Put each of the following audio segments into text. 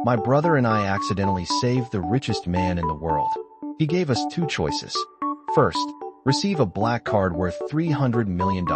My brother and I accidentally saved the richest man in the world. He gave us two choices. First, receive a black card worth $300 million.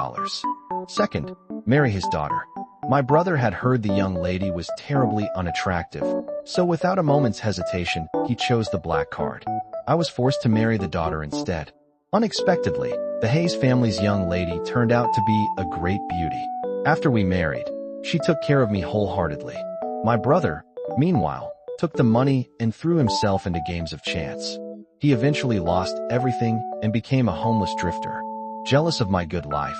Second, marry his daughter. My brother had heard the young lady was terribly unattractive, so without a moment's hesitation, he chose the black card. I was forced to marry the daughter instead. Unexpectedly, the Hayes family's young lady turned out to be a great beauty. After we married, she took care of me wholeheartedly. My brother, meanwhile, took the money and threw himself into games of chance. He eventually lost everything and became a homeless drifter. Jealous of my good life,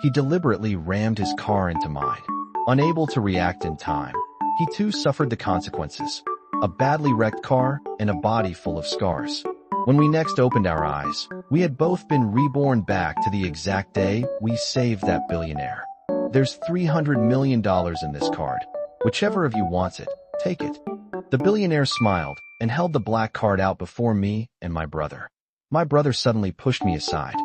he deliberately rammed his car into mine. Unable to react in time, he too suffered the consequences. A badly wrecked car and a body full of scars. When we next opened our eyes, we had both been reborn back to the exact day we saved that billionaire. There's $300 million in this card. Whichever of you wants it, take it. The billionaire smiled and held the black card out before me and my brother. My brother suddenly pushed me aside.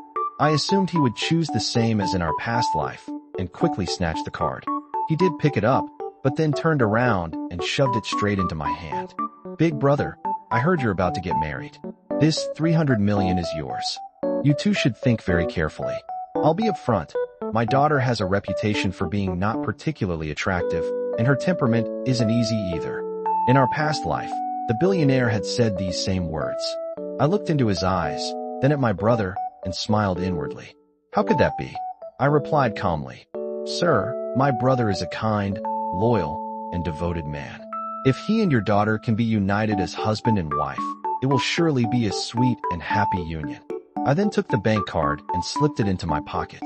I assumed he would choose the same as in our past life and quickly snatched the card. He did pick it up, but then turned around and shoved it straight into my hand. Big brother, I heard you're about to get married. This $300 million is yours. You two should think very carefully. I'll be upfront. My daughter has a reputation for being not particularly attractive, and her temperament isn't easy either. In our past life, the billionaire had said these same words. I looked into his eyes, then at my brother, and smiled inwardly. How could that be? I replied calmly. Sir, my brother is a kind, loyal, and devoted man. If he and your daughter can be united as husband and wife, it will surely be a sweet and happy union. I then took the bank card and slipped it into my pocket.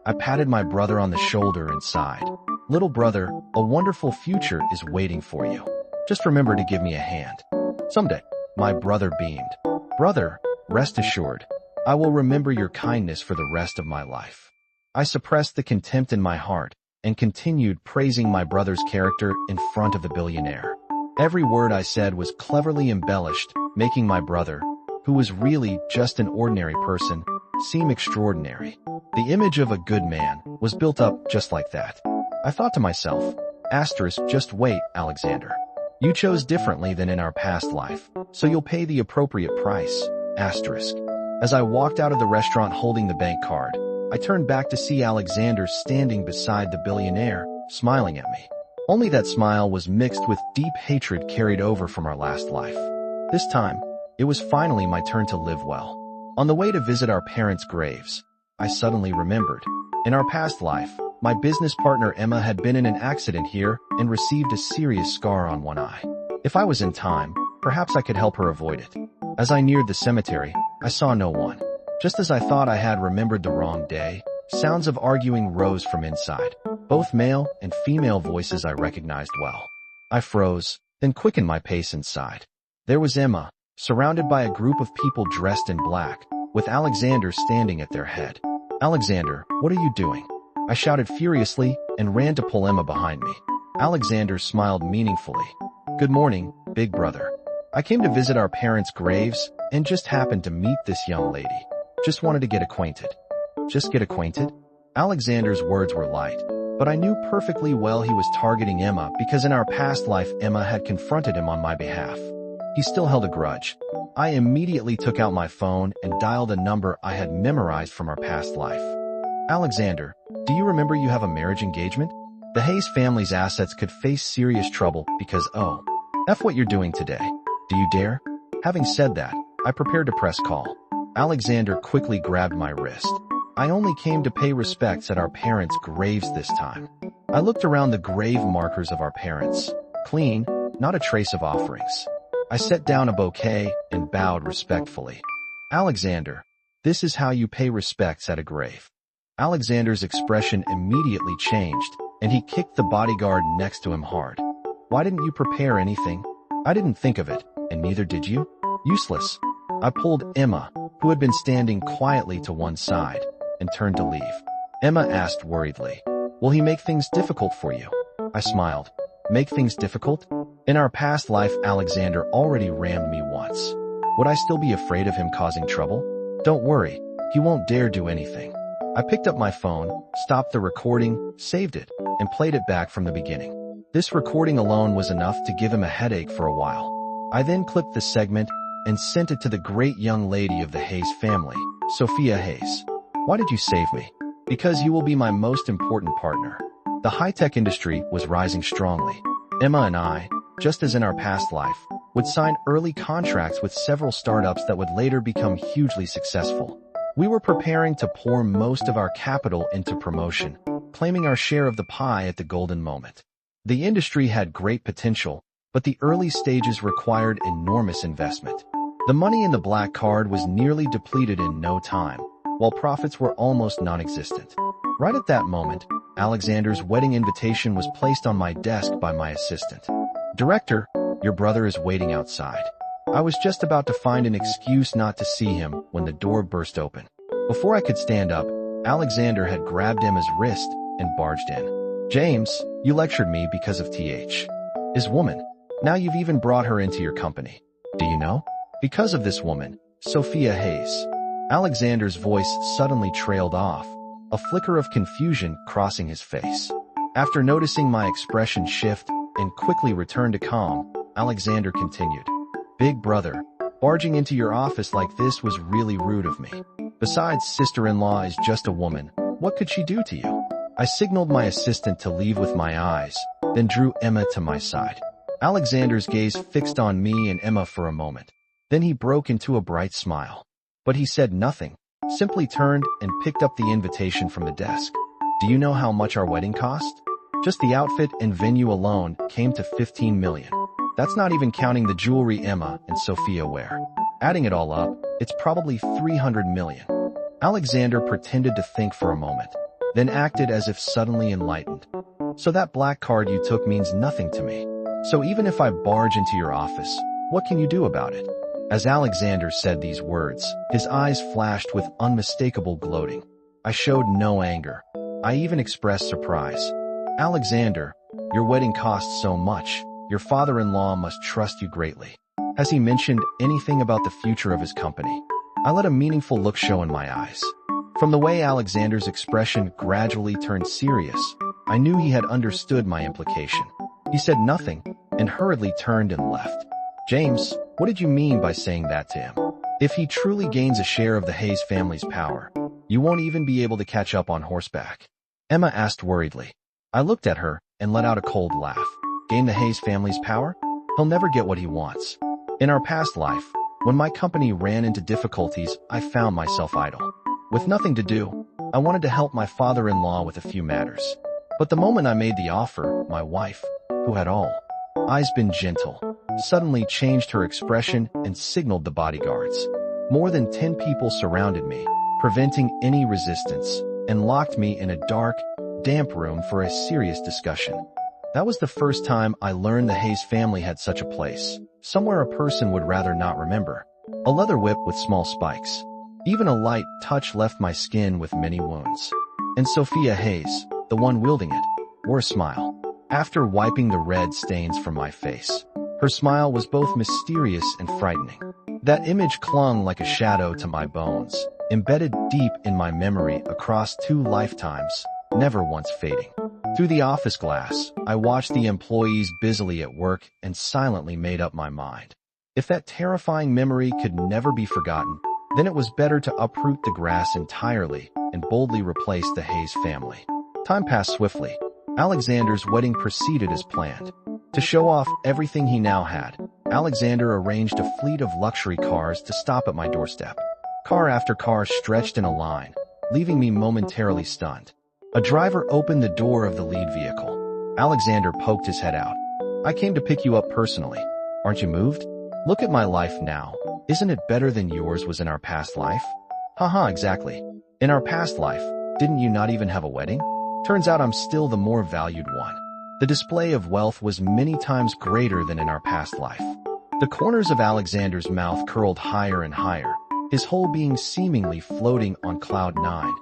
I patted my brother on the shoulder and sighed. Little brother, a wonderful future is waiting for you. Just remember to give me a hand. Someday, my brother beamed. Brother, rest assured, I will remember your kindness for the rest of my life. I suppressed the contempt in my heart and continued praising my brother's character in front of the billionaire. Every word I said was cleverly embellished, making my brother, who was really just an ordinary person, seem extraordinary. The image of a good man was built up just like that. I thought to myself, just wait, Alexander. You chose differently than in our past life, so you'll pay the appropriate price, As I walked out of the restaurant holding the bank card, I turned back to see Alexander standing beside the billionaire, smiling at me. Only that smile was mixed with deep hatred carried over from our last life. This time, it was finally my turn to live well. On the way to visit our parents' graves, I suddenly remembered. In our past life, my business partner Emma had been in an accident here and received a serious scar on one eye. If I was in time, perhaps I could help her avoid it. As I neared the cemetery, I saw no one. Just as I thought I had remembered the wrong day, sounds of arguing rose from inside. Both male and female voices I recognized well. I froze, then quickened my pace inside. There was Emma, surrounded by a group of people dressed in black, with Alexander standing at their head. Alexander, what are you doing? I shouted furiously and ran to pull Emma behind me. Alexander smiled meaningfully. Good morning, big brother. I came to visit our parents' graves and just happened to meet this young lady. Just wanted to get acquainted. Just get acquainted? Alexander's words were light, but I knew perfectly well he was targeting Emma because in our past life Emma had confronted him on my behalf. He still held a grudge. I immediately took out my phone and dialed a number I had memorized from our past life. Alexander, do you remember you have a marriage engagement? The Hayes family's assets could face serious trouble because F what you're doing today. Do you dare? Having said that, I prepared to press call. Alexander quickly grabbed my wrist. I only came to pay respects at our parents' graves this time. I looked around the grave markers of our parents. Clean, not a trace of offerings. I set down a bouquet and bowed respectfully. Alexander, this is how you pay respects at a grave. Alexander's expression immediately changed, and he kicked the bodyguard next to him hard. Why didn't you prepare anything? I didn't think of it, and neither did you. Useless. I pulled Emma, who had been standing quietly to one side, and turned to leave. Emma asked worriedly, will he make things difficult for you? I smiled. Make things difficult? In our past life, Alexander already rammed me once. Would I still be afraid of him causing trouble? Don't worry, he won't dare do anything. I picked up my phone, stopped the recording, saved it, and played it back from the beginning. This recording alone was enough to give him a headache for a while. I then clipped the segment and sent it to the great young lady of the Hayes family, Sophia Hayes. Why did you save me? Because you will be my most important partner. The high-tech industry was rising strongly. Emma and I, just as in our past life, would sign early contracts with several startups that would later become hugely successful. We were preparing to pour most of our capital into promotion, claiming our share of the pie at the golden moment. The industry had great potential, but the early stages required enormous investment. The money in the black card was nearly depleted in no time, while profits were almost non-existent. Right at that moment, Alexander's wedding invitation was placed on my desk by my assistant. Director, your brother is waiting outside. I was just about to find an excuse not to see him when the door burst open. Before I could stand up, Alexander had grabbed Emma's wrist and barged in. James, you lectured me because of his woman. Now you've even brought her into your company. Do you know? Because of this woman, Sophia Hayes. Alexander's voice suddenly trailed off, a flicker of confusion crossing his face. After noticing my expression shift and quickly return to calm, Alexander continued. Big brother, barging into your office like this was really rude of me. Besides, sister-in-law is just a woman. What could she do to you? I signaled my assistant to leave with my eyes, then drew Emma to my side. Alexander's gaze fixed on me and Emma for a moment. Then he broke into a bright smile. But he said nothing, simply turned and picked up the invitation from the desk. Do you know how much our wedding cost? Just the outfit and venue alone came to $15 million. That's not even counting the jewelry Emma and Sophia wear. Adding it all up, it's probably $300 million. Alexander pretended to think for a moment, then acted as if suddenly enlightened. So that black card you took means nothing to me. So even if I barge into your office, what can you do about it? As Alexander said these words, his eyes flashed with unmistakable gloating. I showed no anger. I even expressed surprise. Alexander, your wedding costs so much. Your father-in-law must trust you greatly. Has he mentioned anything about the future of his company? I let a meaningful look show in my eyes. From the way Alexander's expression gradually turned serious, I knew he had understood my implication. He said nothing and hurriedly turned and left. James, what did you mean by saying that to him? If he truly gains a share of the Hayes family's power, you won't even be able to catch up on horseback. Emma asked worriedly. I looked at her and let out a cold laugh. Gain the Hayes family's power? He'll never get what he wants. In our past life, when my company ran into difficulties, I found myself idle. With nothing to do, I wanted to help my father-in-law with a few matters. But the moment I made the offer, my wife, who had all eyes been gentle, suddenly changed her expression and signaled the bodyguards. More than 10 people surrounded me, preventing any resistance, and locked me in a dark, damp room for a serious discussion. That was the first time I learned the Hayes family had such a place, somewhere a person would rather not remember. A leather whip with small spikes. Even a light touch left my skin with many wounds. And Sophia Hayes, the one wielding it, wore a smile. After wiping the red stains from my face, her smile was both mysterious and frightening. That image clung like a shadow to my bones, embedded deep in my memory across 2 lifetimes, never once fading. Through the office glass, I watched the employees busily at work and silently made up my mind. If that terrifying memory could never be forgotten, then it was better to uproot the grass entirely and boldly replace the Hayes family. Time passed swiftly. Alexander's wedding proceeded as planned. To show off everything he now had, Alexander arranged a fleet of luxury cars to stop at my doorstep. Car after car stretched in a line, leaving me momentarily stunned. A driver opened the door of the lead vehicle. Alexander poked his head out. I came to pick you up personally. Aren't you moved? Look at my life now. Isn't it better than yours was in our past life? Haha, exactly. In our past life, didn't you not even have a wedding? Turns out I'm still the more valued one. The display of wealth was many times greater than in our past life. The corners of Alexander's mouth curled higher and higher, his whole being seemingly floating on cloud 9.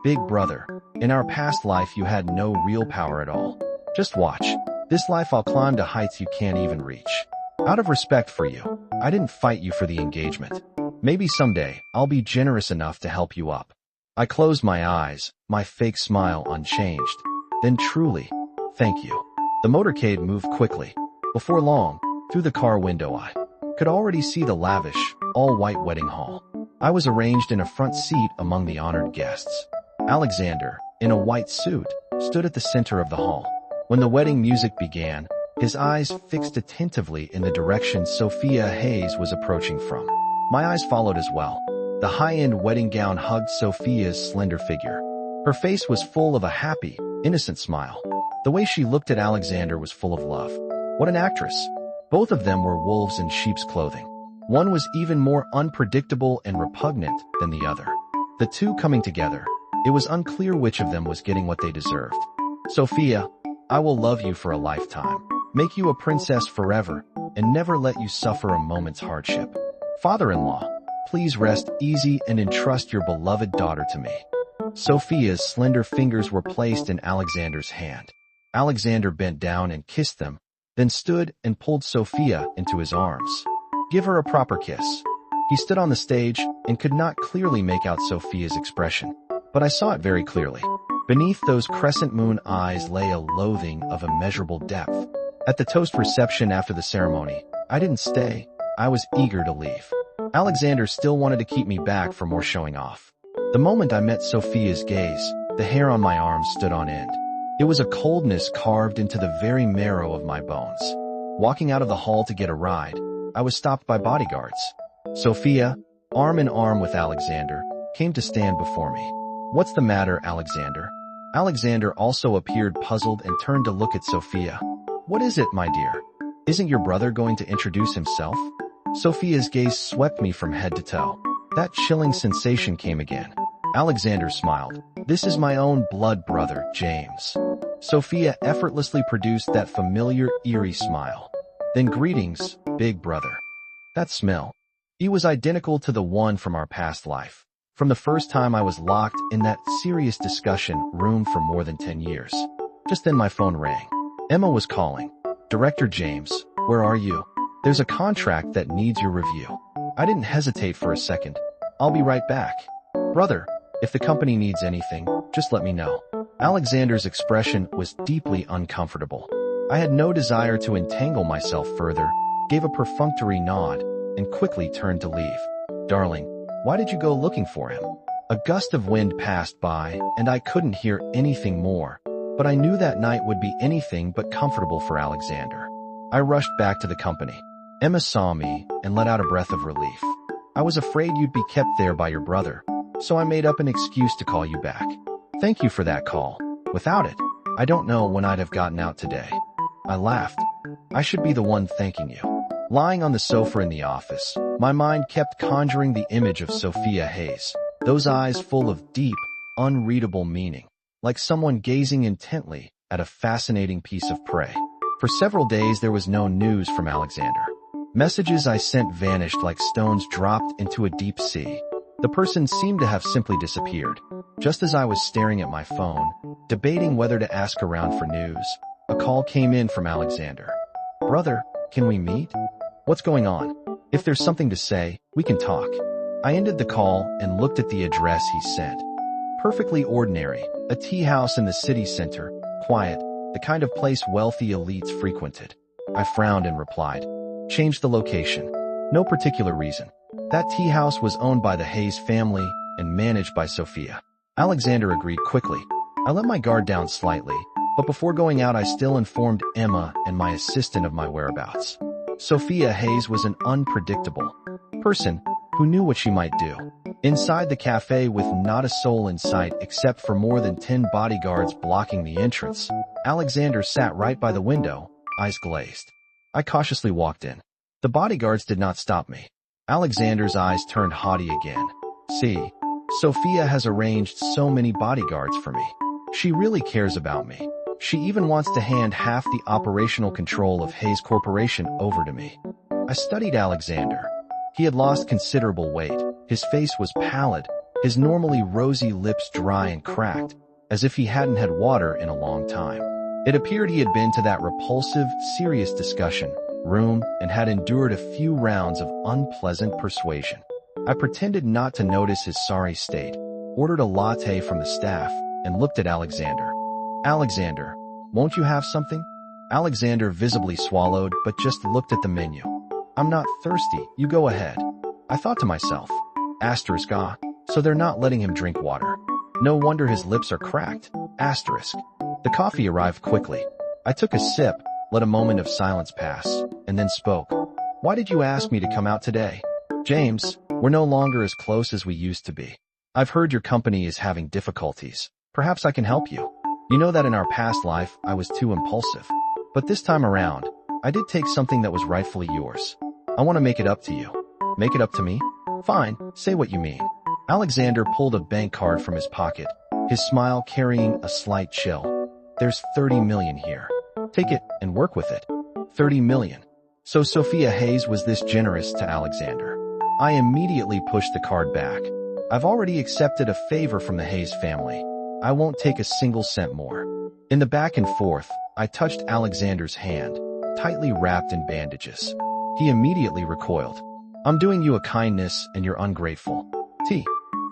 Big brother, in our past life you had no real power at all. Just watch. This life I'll climb to heights you can't even reach. Out of respect for you, I didn't fight you for the engagement. Maybe someday I'll be generous enough to help you up. I closed my eyes, my fake smile unchanged. Then truly, thank you. The motorcade moved quickly. Before long, through the car window I could already see the lavish, all-white wedding hall. I was arranged in a front seat among the honored guests. Alexander, in a white suit, stood at the center of the hall. When the wedding music began, his eyes fixed attentively in the direction Sophia Hayes was approaching from. My eyes followed as well. The high-end wedding gown hugged Sophia's slender figure. Her face was full of a happy, innocent smile. The way she looked at Alexander was full of love. What an actress! Both of them were wolves in sheep's clothing. One was even more unpredictable and repugnant than the other. The two coming together, it was unclear which of them was getting what they deserved. Sophia, I will love you for a lifetime, make you a princess forever, and never let you suffer a moment's hardship. Father-in-law, please rest easy and entrust your beloved daughter to me. Sophia's slender fingers were placed in Alexander's hand. Alexander bent down and kissed them, then stood and pulled Sophia into his arms. Give her a proper kiss. He stood on the stage and could not clearly make out Sophia's expression, but I saw it very clearly. Beneath those crescent moon eyes lay a loathing of immeasurable depth. At the toast reception after the ceremony, I didn't stay. I was eager to leave. Alexander still wanted to keep me back for more showing off. The moment I met Sophia's gaze, the hair on my arms stood on end. It was a coldness carved into the very marrow of my bones. Walking out of the hall to get a ride, I was stopped by bodyguards. Sophia, arm in arm with Alexander, came to stand before me. What's the matter, Alexander? Alexander also appeared puzzled and turned to look at Sophia. What is it, my dear? Isn't your brother going to introduce himself? Sophia's gaze swept me from head to toe. That chilling sensation came again. Alexander smiled. This is my own blood brother, James. Sophia effortlessly produced that familiar, eerie smile. Then greetings, big brother. That smell. He was identical to the one from our past life. From the first time I was locked in that serious discussion room for more than 10 years. Just then my phone rang. Emma was calling. Director James, where are you? There's a contract that needs your review. I didn't hesitate for a second. I'll be right back. Brother, if the company needs anything, just let me know. Alexander's expression was deeply uncomfortable. I had no desire to entangle myself further, gave a perfunctory nod, and quickly turned to leave. Darling, why did you go looking for him? A gust of wind passed by, and I couldn't hear anything more, but I knew that night would be anything but comfortable for Alexander. I rushed back to the company. Emma saw me and let out a breath of relief. I was afraid you'd be kept there by your brother, so I made up an excuse to call you back. Thank you for that call. Without it, I don't know when I'd have gotten out today. I laughed. I should be the one thanking you. Lying on the sofa in the office, my mind kept conjuring the image of Sophia Hayes, those eyes full of deep, unreadable meaning, like someone gazing intently at a fascinating piece of prey. For several days there was no news from Alexander. Messages I sent vanished like stones dropped into a deep sea. The person seemed to have simply disappeared. Just as I was staring at my phone, debating whether to ask around for news, a call came in from Alexander. Brother, can we meet? What's going on? If there's something to say, we can talk. I ended the call and looked at the address he sent. Perfectly ordinary, a tea house in the city center, quiet, the kind of place wealthy elites frequented. I frowned and replied, change the location. No particular reason. That tea house was owned by the Hayes family and managed by Sophia. Alexander agreed quickly. I let my guard down slightly, but before going out I still informed Emma and my assistant of my whereabouts. Sophia Hayes was an unpredictable person who knew what she might do. Inside the cafe with not a soul in sight except for more than 10 bodyguards blocking the entrance, Alexander sat right by the window, eyes glazed. I cautiously walked in. The bodyguards did not stop me. Alexander's eyes turned haughty again. See, Sophia has arranged so many bodyguards for me. She really cares about me. She even wants to hand half the operational control of Hayes Corporation over to me. I studied Alexander. He had lost considerable weight. His face was pallid, his normally rosy lips dry and cracked, as if he hadn't had water in a long time. It appeared he had been to that repulsive, serious discussion room and had endured a few rounds of unpleasant persuasion. I pretended not to notice his sorry state, ordered a latte from the staff, and looked at Alexander. Alexander, won't you have something? Alexander visibly swallowed but just looked at the menu. I'm not thirsty, you go ahead. I thought to myself. Asterisk ah, so they're not letting him drink water. No wonder his lips are cracked. Asterisk. The coffee arrived quickly. I took a sip, let a moment of silence pass, and then spoke. Why did you ask me to come out today? James, we're no longer as close as we used to be. I've heard your company is having difficulties. Perhaps I can help you. You know that in our past life, I was too impulsive. But this time around, I did take something that was rightfully yours. I want to make it up to you. Make it up to me? Fine, say what you mean. Alexander pulled a bank card from his pocket, his smile carrying a slight chill. There's 30 million here. Take it and work with it. 30 million. So Sophia Hayes was this generous to Alexander. I immediately pushed the card back. I've already accepted a favor from the Hayes family. I won't take a single cent more. In the back and forth, I touched Alexander's hand, tightly wrapped in bandages. He immediately recoiled. I'm doing you a kindness and you're ungrateful.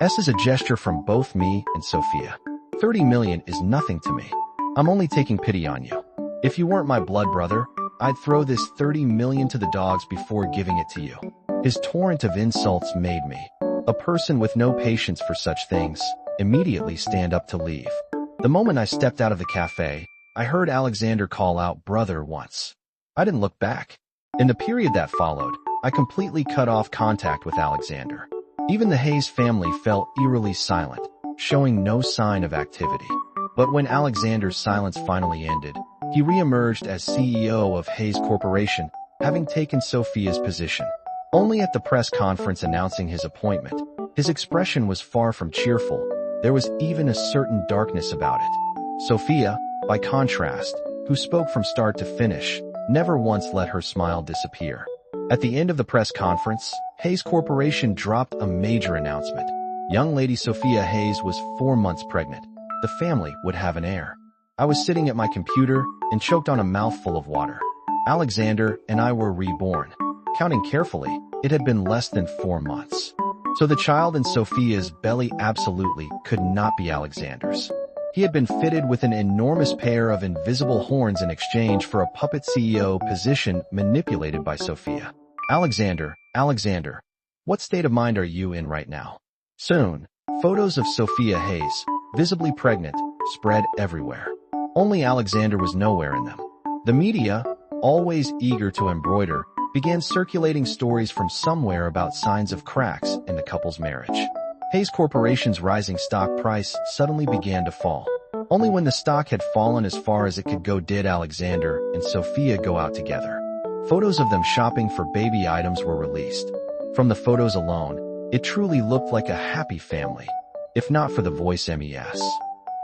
S is a gesture from both me and Sophia. 30 million is nothing to me. I'm only taking pity on you. If you weren't my blood brother, I'd throw this 30 million to the dogs before giving it to you. His torrent of insults made me, a person with no patience for such things, immediately stand up to leave. The moment I stepped out of the cafe, I heard Alexander call out brother once. I didn't look back. In the period that followed, I completely cut off contact with Alexander. Even the Hayes family fell eerily silent, showing no sign of activity. But when Alexander's silence finally ended, he re-emerged as CEO of Hayes Corporation, having taken Sophia's position. Only at the press conference announcing his appointment, his expression was far from cheerful. There was even a certain darkness about it. Sophia, by contrast, who spoke from start to finish, never once let her smile disappear. At the end of the press conference, Hayes Corporation dropped a major announcement. Young lady Sophia Hayes was 4 months pregnant. The family would have an heir. I was sitting at my computer and choked on a mouthful of water. Alexander and I were reborn. Counting carefully, it had been less than 4 months. So the child in Sophia's belly absolutely could not be Alexander's. He had been fitted with an enormous pair of invisible horns in exchange for a puppet CEO position manipulated by Sophia. Alexander, what state of mind are you in right now? Soon, photos of Sophia Hayes, visibly pregnant, spread everywhere. Only Alexander was nowhere in them. The media, always eager to embroider, began circulating stories from somewhere about signs of cracks in the couple's marriage. Hayes Corporation's rising stock price suddenly began to fall. Only when the stock had fallen as far as it could go did Alexander and Sophia go out together. Photos of them shopping for baby items were released. From the photos alone, it truly looked like a happy family, if not for the voice MES.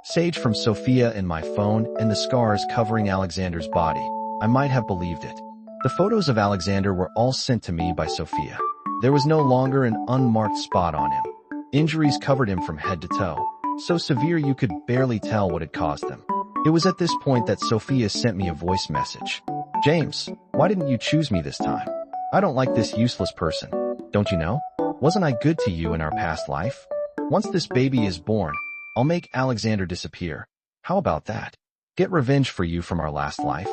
Sage from Sophia in my phone and the scars covering Alexander's body, I might have believed it. The photos of Alexander were all sent to me by Sophia. There was no longer an unmarked spot on him. Injuries covered him from head to toe, so severe you could barely tell what had caused them. It was at this point that Sophia sent me a voice message. James, why didn't you choose me this time? I don't like this useless person. Don't you know? Wasn't I good to you in our past life? Once this baby is born, I'll make Alexander disappear. How about that? Get revenge for you from our last life?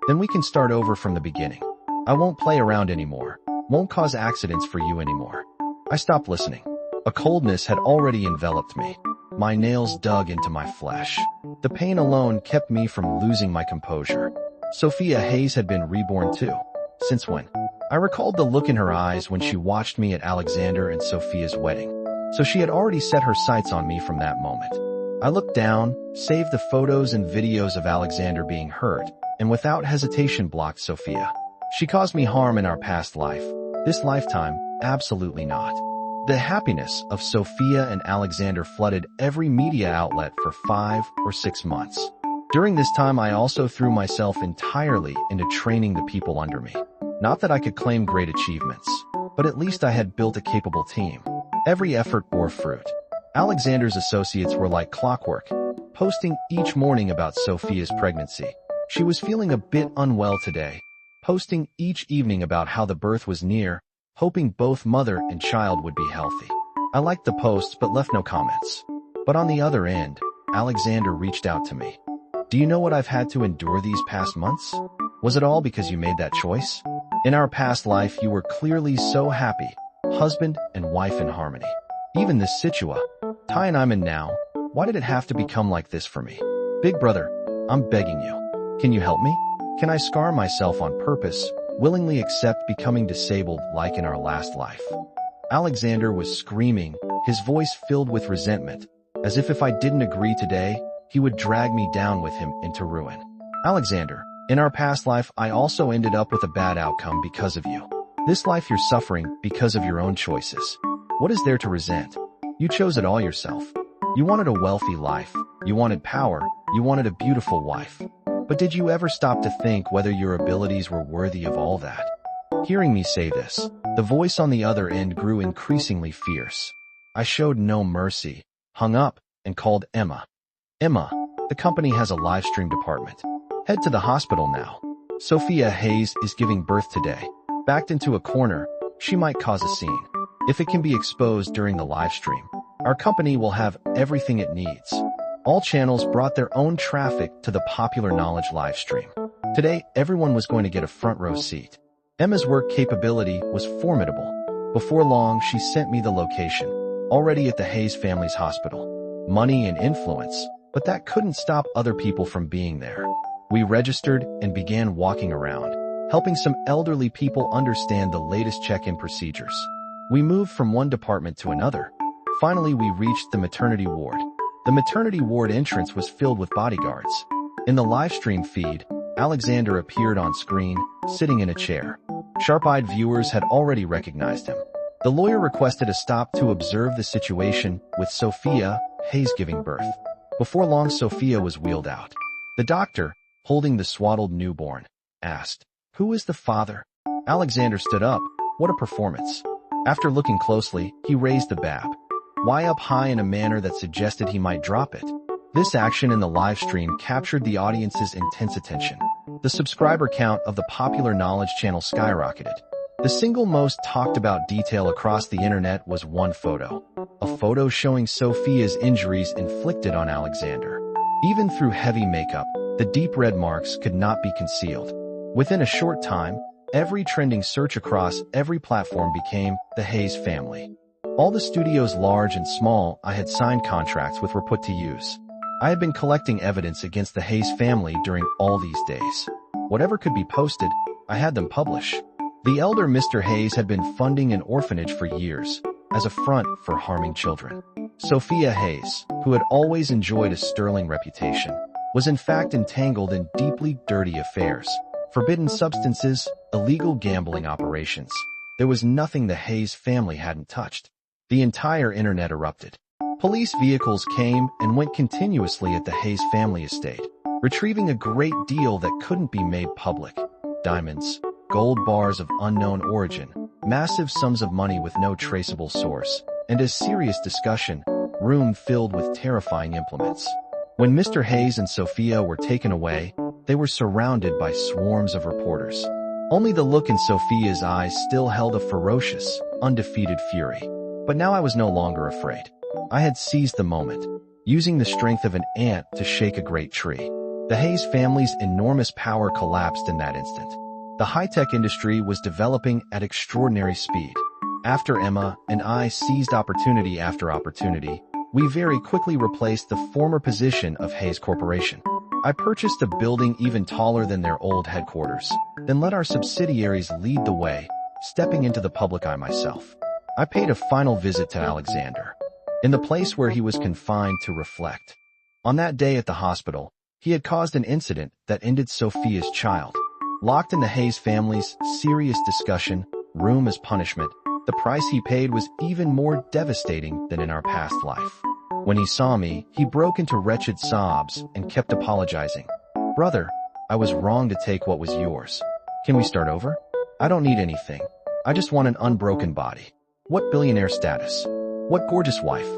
Then we can start over from the beginning. I won't play around anymore. Won't cause accidents for you anymore. I stopped listening. A coldness had already enveloped me. My nails dug into my flesh. The pain alone kept me from losing my composure. Sophia Hayes had been reborn too. Since when? I recalled the look in her eyes when she watched me at Alexander and Sophia's wedding. So she had already set her sights on me from that moment. I looked down, saved the photos and videos of Alexander being hurt, and without hesitation blocked Sophia. She caused me harm in our past life. This lifetime, absolutely not. The happiness of Sophia and Alexander flooded every media outlet for 5 or 6 months. During this time, I also threw myself entirely into training the people under me. Not that I could claim great achievements, but at least I had built a capable team. Every effort bore fruit. Alexander's associates were like clockwork, posting each morning about Sophia's pregnancy. She was feeling a bit unwell today, posting each evening about how the birth was near, hoping both mother and child would be healthy. I liked the posts but left no comments. But on the other end, Alexander reached out to me. Do you know what I've had to endure these past months? Was it all because you made that choice? In our past life, you were clearly so happy, husband and wife in harmony. Even this situa, time I'm in now, why did it have to become like this for me? Big brother, I'm begging you. Can you help me? Can I scar myself on purpose, willingly accept becoming disabled like in our last life? Alexander was screaming, his voice filled with resentment, as if I didn't agree today, he would drag me down with him into ruin. Alexander, in our past life, I also ended up with a bad outcome because of you. This life you're suffering because of your own choices. What is there to resent? You chose it all yourself. You wanted a wealthy life. You wanted power. You wanted a beautiful wife. But did you ever stop to think whether your abilities were worthy of all that? Hearing me say this, the voice on the other end grew increasingly fierce. I showed no mercy, hung up, and called Emma. Emma, the company has a live stream department. Head to the hospital now. Sophia Hayes is giving birth today. Backed into a corner, she might cause a scene. If it can be exposed during the live stream, our company will have everything it needs. All channels brought their own traffic to the popular knowledge live stream. Today, everyone was going to get a front row seat. Emma's work capability was formidable. Before long, she sent me the location, already at the Hayes family's hospital. Money and influence, but that couldn't stop other people from being there. We registered and began walking around, helping some elderly people understand the latest check-in procedures. We moved from one department to another. Finally, we reached the maternity ward. The maternity ward entrance was filled with bodyguards. In the live stream feed, Alexander appeared on screen, sitting in a chair. Sharp-eyed viewers had already recognized him. The lawyer requested a stop to observe the situation with Sophia Hayes giving birth. Before long, Sophia was wheeled out. The doctor, holding the swaddled newborn, asked, "Who is the father?" Alexander stood up. What a performance. After looking closely, he raised the bab. Why up high in a manner that suggested he might drop it? This action in the live stream captured the audience's intense attention. The subscriber count of the popular knowledge channel skyrocketed. The single most talked about detail across the internet was one photo. A photo showing Sophia's injuries inflicted on Alexander. Even through heavy makeup, the deep red marks could not be concealed. Within a short time, every trending search across every platform became the Hayes family. All the studios, large and small, I had signed contracts with were put to use. I had been collecting evidence against the Hayes family during all these days. Whatever could be posted, I had them publish. The elder Mr. Hayes had been funding an orphanage for years, as a front for harming children. Sophia Hayes, who had always enjoyed a sterling reputation, was in fact entangled in deeply dirty affairs, forbidden substances, illegal gambling operations. There was nothing the Hayes family hadn't touched. The entire internet erupted. Police vehicles came and went continuously at the Hayes family estate, retrieving a great deal that couldn't be made public. Diamonds, gold bars of unknown origin, massive sums of money with no traceable source, and a serious discussion room filled with terrifying implements. When Mr. Hayes and Sophia were taken away, they were surrounded by swarms of reporters. Only the look in Sophia's eyes still held a ferocious, undefeated fury. But now I was no longer afraid. I had seized the moment, using the strength of an ant to shake a great tree. The Hayes family's enormous power collapsed in that instant. The high-tech industry was developing at extraordinary speed. After Emma and I seized opportunity after opportunity, we very quickly replaced the former position of Hayes Corporation. I purchased a building even taller than their old headquarters, then let our subsidiaries lead the way, stepping into the public eye myself. I paid a final visit to Alexander, in the place where he was confined to reflect. On that day at the hospital, he had caused an incident that ended Sophia's child. Locked in the Hayes family's serious discussion room as punishment, the price he paid was even more devastating than in our past life. When he saw me, he broke into wretched sobs and kept apologizing. "Brother, I was wrong to take what was yours. Can we start over? I don't need anything. I just want an unbroken body. What billionaire status? What gorgeous wife?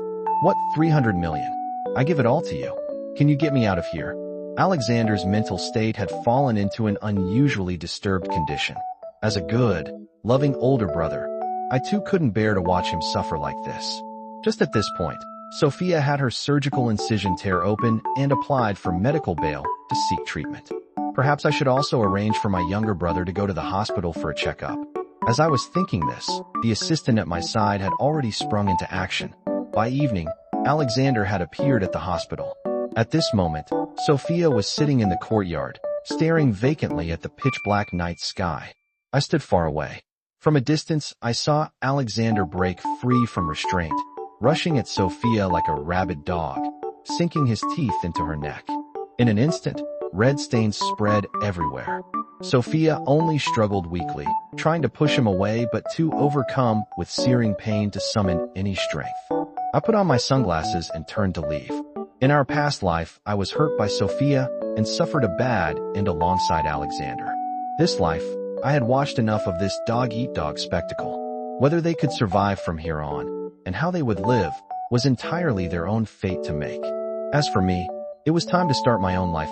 What 300 million? I give it all to you. Can you get me out of here?" Alexander's mental state had fallen into an unusually disturbed condition. As a good, loving older brother, I too couldn't bear to watch him suffer like this. Just at this point, Sophia had her surgical incision tear open and applied for medical bail to seek treatment. Perhaps I should also arrange for my younger brother to go to the hospital for a checkup. As I was thinking this, the assistant at my side had already sprung into action. By evening, Alexander had appeared at the hospital. At this moment, Sophia was sitting in the courtyard, staring vacantly at the pitch-black night sky. I stood far away. From a distance, I saw Alexander break free from restraint, rushing at Sophia like a rabid dog, sinking his teeth into her neck. In an instant, red stains spread everywhere. Sophia only struggled weakly, trying to push him away but too overcome with searing pain to summon any strength. I put on my sunglasses and turned to leave. In our past life, I was hurt by Sophia and suffered a bad end alongside Alexander. This life, I had watched enough of this dog-eat-dog spectacle. Whether they could survive from here on, and how they would live, was entirely their own fate to make. As for me, it was time to start my own life